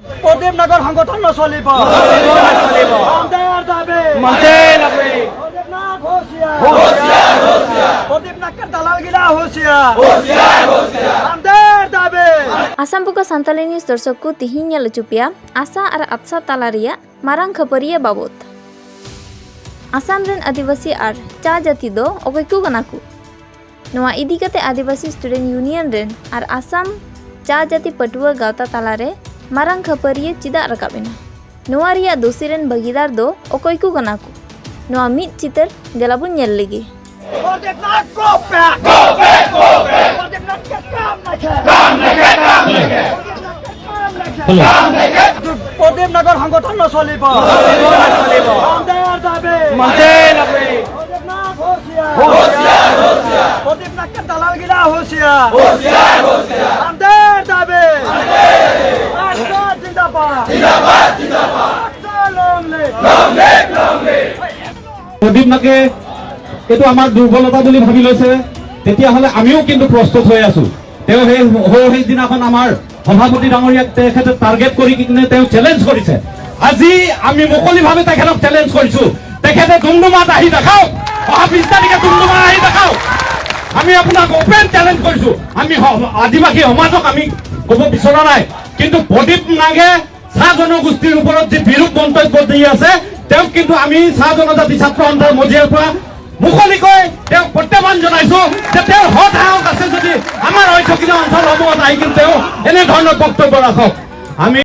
প্রদীপ নগর সংগঠন নচলিব প্রদীপ নাগের দালাল গিলা Asam buka Santali News दर्शकku tihinya lecupia asa ar atsa talaria marang khapariya babot. Asam ren adivasi ar cha jati do okaiku kanaku. Noa idi kate adivasi student union ren ar Asam cha jati patua gauta talare marang khapariya chida rakabena. Noa riya dosi ren bagidar do okaiku kanaku. Noa mit chitar galabun nyel lagi. প্রদীপ নগর সংগঠন নচলিব প্রদীপ নাগের দালাল গিলা প্রদীপ নাগে এইটো আমাৰ দুৰ্বলতা বুলি ভাবি লৈছে তেতিয়াহ'লে আমিও কিন্তু প্ৰস্তুত হৈ আছো তেওঁ সেই দিনাখন আমাৰ সভাপতি ডাঙৰীয়াক তেখেতে টাৰ্গেট কৰি কিনে তেওঁ চেলেঞ্জ কৰিছে আজি আমি মুকলিভাৱে তেখেতক চেলেঞ্জ কৰিছো তেখেতে ডুমডুমাত আহি দেখাওক অহা 20 তাৰিখে ডুমডুমা আহি দেখাওক আমি আপোনাক ওপেন চেলেঞ্জ কৰিছো আমি আদিবাসী সমাজক আমি ক'ব বিচৰা নাই কিন্তু প্ৰদীপ নাগে চাহ জনগোষ্ঠীৰ ওপৰত যে বিৰূপ মন্তব্য দি আছে তেওঁক কিন্তু আমি চাহ জনজাতি ছাত্ৰ সন্থাৰ মজিয়াৰ পৰা মুকলিকৈ তেওঁ প্ৰত্যাহ্বান জনাইছো যে তেওঁ হতাহত আছে যদি আমাৰ ঐতিহ্য অঞ্চলসমূহত আহি কিন্তু তেওঁ এনে ধৰণৰ বক্তব্য ৰাখক আমি